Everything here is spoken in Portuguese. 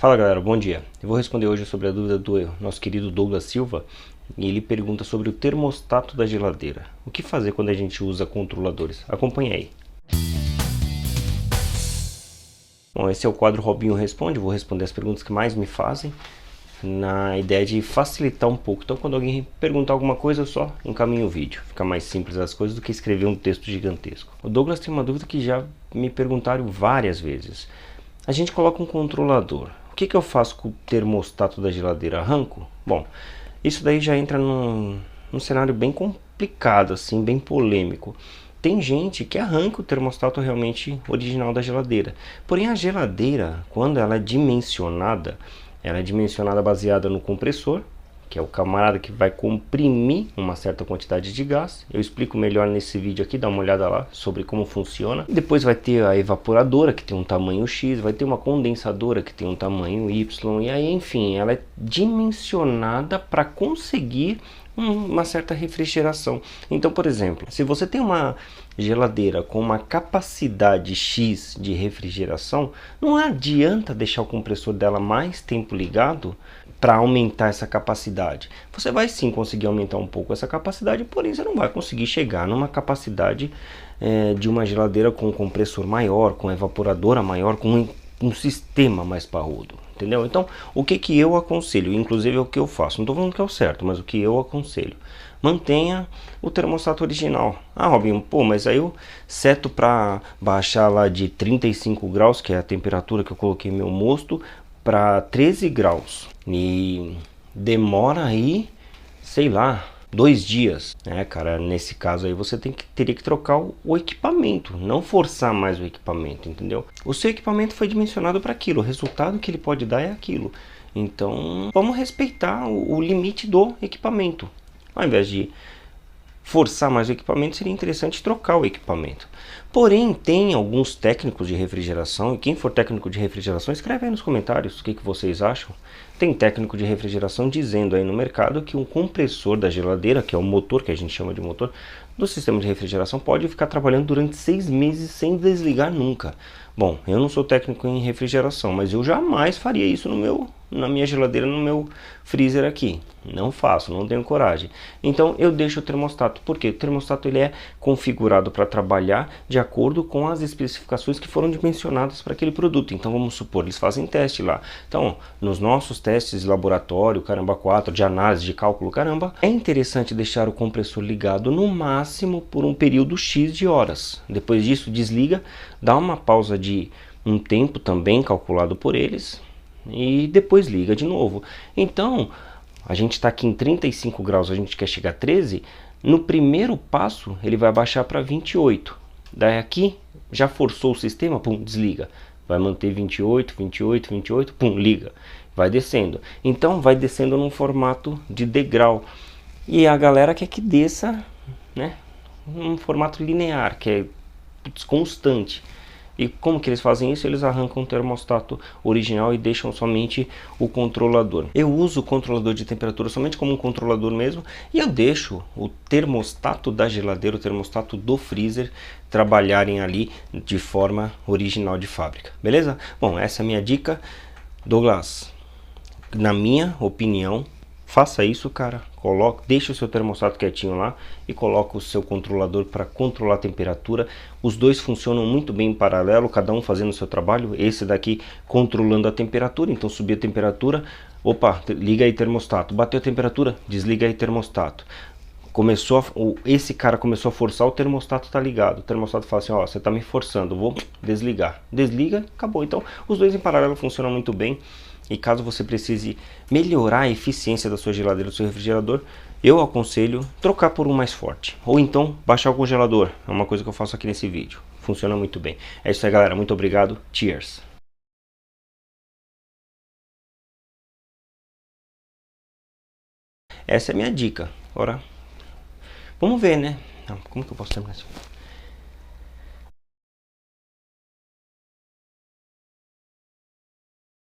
Fala galera, bom dia. Eu vou responder hoje sobre a dúvida do nosso querido Douglas Silva. E ele pergunta sobre o termostato da geladeira. O que fazer quando a gente usa controladores? Acompanhe aí. Bom, esse é o quadro Robinho Responde. Eu vou responder as perguntas que mais me fazem, na ideia de facilitar um pouco. Então quando alguém perguntar alguma coisa, eu só encaminho o vídeo. Fica mais simples as coisas do que escrever um texto gigantesco. O Douglas tem uma dúvida que já me perguntaram várias vezes. A gente coloca um controlador. O que eu faço com o termostato da geladeira? Arranco? Bom, isso daí já entra num cenário bem complicado, assim, bem polêmico. Tem gente que arranca o termostato realmente original da geladeira. Porém, a geladeira, quando ela é dimensionada baseada no compressor, que é o camarada que vai comprimir uma certa quantidade de gás. Eu explico melhor nesse vídeo aqui, dá uma olhada lá sobre como funciona. Depois vai ter a evaporadora, que tem um tamanho X, vai ter uma condensadora que tem um tamanho Y, e aí, enfim, ela é dimensionada para conseguir uma certa refrigeração. Então, por exemplo, se você tem uma geladeira com uma capacidade X de refrigeração, não adianta deixar o compressor dela mais tempo ligado para aumentar essa capacidade. Você vai sim conseguir aumentar um pouco essa capacidade, porém você não vai conseguir chegar numa capacidade de uma geladeira com um compressor maior, com evaporadora maior, com um sistema mais parrudo. Entendeu? Então, o que eu aconselho, inclusive é o que eu faço, não estou falando que é o certo, mas o que eu aconselho, mantenha o termostato original. Ah, Robinho, pô, mas aí eu seto para baixar lá de 35 graus, que é a temperatura que eu coloquei meu mosto, para 13 graus. E demora aí, sei lá, 2 dias, né, cara? Nesse caso aí você teria que trocar o equipamento, não forçar mais o equipamento, entendeu? O seu equipamento foi dimensionado para aquilo, o resultado que ele pode dar é aquilo. Então vamos respeitar o limite do equipamento. Ao invés de forçar mais o equipamento, seria interessante trocar o equipamento. Porém, tem alguns técnicos de refrigeração, e quem for técnico de refrigeração, escreve aí nos comentários o que vocês acham. Tem técnico de refrigeração dizendo aí no mercado que um compressor da geladeira, que é o motor, que a gente chama de motor, do sistema de refrigeração, pode ficar trabalhando durante 6 meses sem desligar nunca. Bom, eu não sou técnico em refrigeração, mas eu jamais faria isso na minha geladeira, no meu freezer aqui. Não faço, não tenho coragem. Então eu deixo o termostato, porque o termostato ele é configurado para trabalhar de acordo com as especificações que foram dimensionadas para aquele produto. Então vamos supor, eles fazem teste lá. Então, nos nossos testes de laboratório, caramba 4, de análise, de cálculo, caramba, é interessante deixar o compressor ligado no máximo por um período X de horas. Depois disso, desliga, dá uma pausa de um tempo também calculado por eles e depois liga de novo. Então, a gente está aqui em 35 graus, a gente quer chegar a 13, no primeiro passo ele vai baixar para 28. Daí aqui, já forçou o sistema, pum, desliga. Vai manter 28, 28, 28, pum, liga. Vai descendo. Então vai descendo num formato de degrau. E a galera quer que desça, né, num formato linear, que é constante. E como que eles fazem isso? Eles arrancam o termostato original e deixam somente o controlador. Eu uso o controlador de temperatura somente como um controlador mesmo, e eu deixo o termostato da geladeira, o termostato do freezer trabalharem ali de forma original de fábrica. Beleza? Bom, essa é a minha dica. Douglas, na minha opinião, faça isso, cara. Deixa o seu termostato quietinho lá e coloca o seu controlador para controlar a temperatura. Os dois funcionam muito bem em paralelo, cada um fazendo o seu trabalho. Esse daqui controlando a temperatura, então subir a temperatura, opa, liga aí termostato. Bateu a temperatura, desliga aí termostato. Esse cara começou a forçar, o termostato está ligado. O termostato fala assim, ó, você está me forçando, vou desligar. Desliga, acabou. Então os dois em paralelo funcionam muito bem. E caso você precise melhorar a eficiência da sua geladeira, do seu refrigerador, eu aconselho trocar por um mais forte. Ou então baixar o congelador, é uma coisa que eu faço aqui nesse vídeo. Funciona muito bem. É isso aí, galera, muito obrigado, cheers! Essa é a minha dica. Agora, vamos ver, né? Como que eu posso terminar isso?